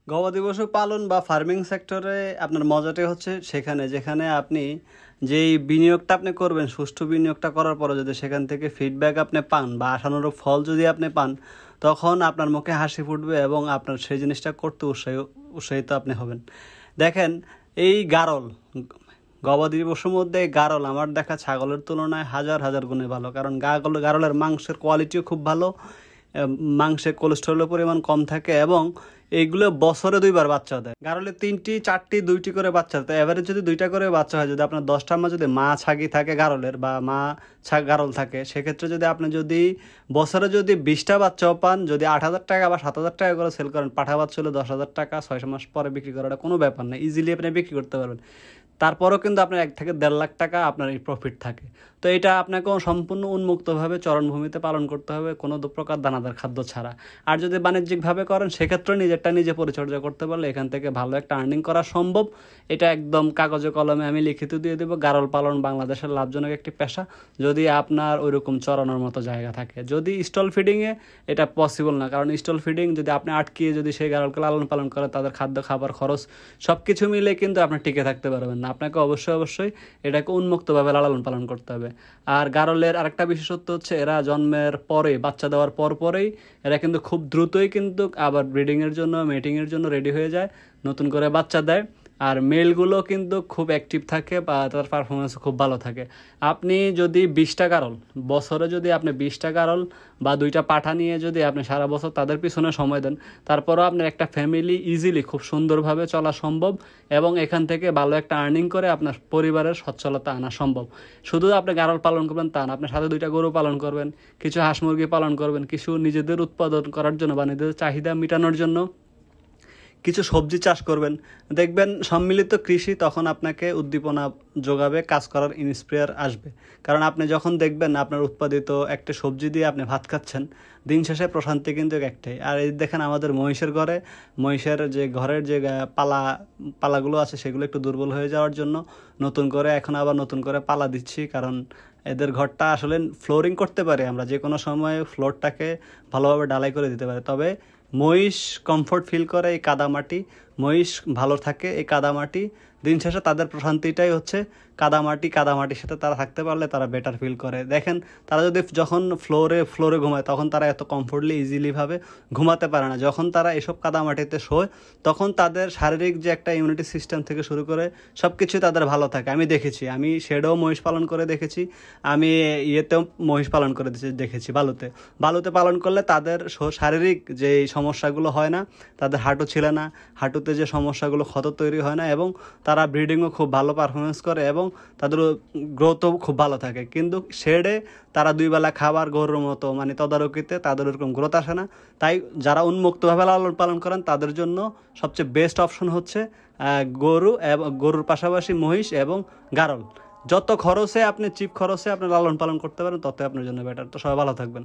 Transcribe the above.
গবাদি পশু পালন বা ফার্মিং সেক্টরে আপনার মজাটাই হচ্ছে সেখানে যেখানে আপনি যেই বিনিয়োগটা আপনি করবেন সুষ্ঠু বিনিয়োগটা করার পরে যদি সেখান থেকে ফিডব্যাক আপনি পান বা আশানুরূপ ফল যদি আপনি পান, তখন আপনার মুখে হাসি ফুটবে এবং আপনার সেই জিনিসটা করতে উৎসাহিত আপনি হবেন। দেখেন, এই গারল, গবাদি পশুর মধ্যে গারল আমার দেখা ছাগলের তুলনায় হাজার হাজার গুণে ভালো, কারণ গারলের মাংসের কোয়ালিটিও খুব ভালো, মাংসে কোলেস্টেরলের পরিমাণ কম থাকে এবং এইগুলো বছরে 2বার বাচ্চা দেয়। গারলে 3টি 4টি 2টি করে বাচ্চা দেয়, এভারেজ যদি 2টা করে বাচ্চা হয়, যদি আপনার 10টার মা যদি মা ছাগি থাকে গারলের বা মা গারল থাকে, সেক্ষেত্রে যদি আপনি যদি বছরে যদি 20টা বাচ্চাও পান, যদি 8,000 টাকা বা 7,000 টাকা করে সেল করেন, পাঠা বাচ্চা হলে 10,000 টাকা 6 মাস পরে বিক্রি করাটা কোনো ব্যাপার না, ইজিলি আপনি বিক্রি করতে পারবেন। তারপরেও কিন্তু আপনার 1 থেকে 1.5 লাখ টাকা আপনার এই প্রফিট থাকে। তো এটা আপনাকে সম্পূর্ণ উন্মুক্তভাবে চরণভূমিতে পালন করতে হবে, কোনো প্রকার দানাদার খাদ্য ছাড়া। আর যদি বাণিজ্যিকভাবে করেন সেক্ষেত্রে নিজেরটা নিজে পরিচর্যা করতে পারলে এখান থেকে ভালো একটা আর্নিং করা সম্ভব। এটা একদম কাগজে কলমে আমি লিখিত দিয়ে দেবো। গারল পালন বাংলাদেশের লাভজনক একটি পেশা, যদি আপনার ওইরকম চরানোর মতো জায়গা থাকে। যদি স্টল ফিডিংয়ে এটা পসিবল না, কারণ স্টল ফিডিং যদি আপনি আটকিয়ে যদি সেই গারলকে লালন পালন করে, তাদের খাদ্য খাবার খরচ সব কিছু মিলে কিন্তু আপনি টিকে থাকতে পারবেন না। আপনাকে অবশ্যই এটাকে উন্মুক্তভাবে লালন পালন করতে হবে। আর গারলের আরেকটা বিশেষত্ব হচ্ছে এরা জন্মের পরে, বাচ্চা দেওয়ার পরেই এরা কিন্তু খুব দ্রুতই কিন্তু আবার ব্রিডিংয়ের জন্য, মেটিংয়ের জন্য রেডি হয়ে যায়, নতুন করে বাচ্চা দেয়। আর মেলগুলো কিন্তু খুব অ্যাক্টিভ থাকে বা তার পারফরমেন্স খুব ভালো থাকে। আপনি যদি 20টা গারল বছরে যদি আপনি 20টা গারল বা 2টা পাঠা নিয়ে যদি আপনি সারা বছর তাদের পিছনে সময় দেন, তারপরেও আপনার একটা ফ্যামিলি ইজিলি খুব সুন্দরভাবে চলা সম্ভব এবং এখান থেকে ভালো একটা আর্নিং করে আপনার পরিবারের সচ্ছলতা আনা সম্ভব। শুধু আপনি গারল পালন করবেন তা না, আপনার সাথে 2টা গরু পালন করবেন, কিছু হাঁস মুরগি পালন করবেন, কিছু নিজেদের উৎপাদন করার জন্য বা নিজেদের চাহিদা মেটানোর জন্য কিছু সবজি চাষ করবেন। দেখবেন সম্মিলিত কৃষি তখন আপনাকে উদ্দীপনা যোগাবে, কাজ করার ইন্সপায়ার আসবে। কারণ আপনি যখন দেখবেন আপনার উৎপাদিত একটা সবজি দিয়ে আপনি ভাত খাচ্ছেন, দিন শেষে প্রশান্তি কিন্তু একটাই। আর এই দেখেন আমাদের মহিষের যে ঘরের যে পালাগুলো আছে সেগুলো একটু দুর্বল হয়ে যাওয়ার জন্য এখন আবার নতুন করে পালা দিচ্ছি, কারণ এদের ঘরটা আসলে ফ্লোরিং করতে পারে, আমরা যে কোনো সময় ফ্লোরটাকে ভালোভাবে ঢালাই করে দিতে পারি। তবে মহিষ কমফোর্ট ফিল করে এই কাদামাটি, মহিষ ভালো থাকে এই কাদামাটি। দিন শেষে তাদের প্রশান্তিটাই হচ্ছে কাদামাটির সাথে তারা থাকতে পারলে তারা বেটার ফিল করে। দেখেন, তারা যদি যখন ফ্লোরে ঘুমায় তখন তারা এত কমফোর্টলি ইজিলিভাবে ঘুমাতে পারে না। যখন তারা এসব কাদামাটিতে শোয় তখন তাদের শারীরিক যে একটা ইমিউনিটি সিস্টেম থেকে শুরু করে সব কিছুই তাদের ভালো থাকে। আমি দেখেছি, আমি শেডেও মহিষ পালন করে দেখেছি, আমি ইয়েতেও মহিষ পালন করে দেখেছি, বালুতে পালন করলে তাদের শারীরিক যে সমস্যাগুলো হয় না, তাদের হাঁটু ছিলে না, হাঁটুতে যে সমস্যাগুলো ক্ষত তৈরি হয় না, এবং তারা ব্রিডিংও খুব ভালো পারফরমেন্স করে এবং তাদের গ্রোথও খুব ভালো থাকে। কিন্তু শেডে তারা 2 বেলা খাবার গরুর মতো মানে তদারকিতে তাদের ওরকম গ্রোথ আসে না। তাই যারা উন্মুক্তভাবে লালন পালন করেন তাদের জন্য সবচেয়ে বেস্ট অপশন হচ্ছে গরু, এবং গরুর পাশাপাশি মহিষ এবং গারল। যত খরচে আপনি চিপ খরচে আপনি লালন পালন করতে পারেন ততই আপনার জন্য বেটার। তো সবাই ভালো থাকবেন।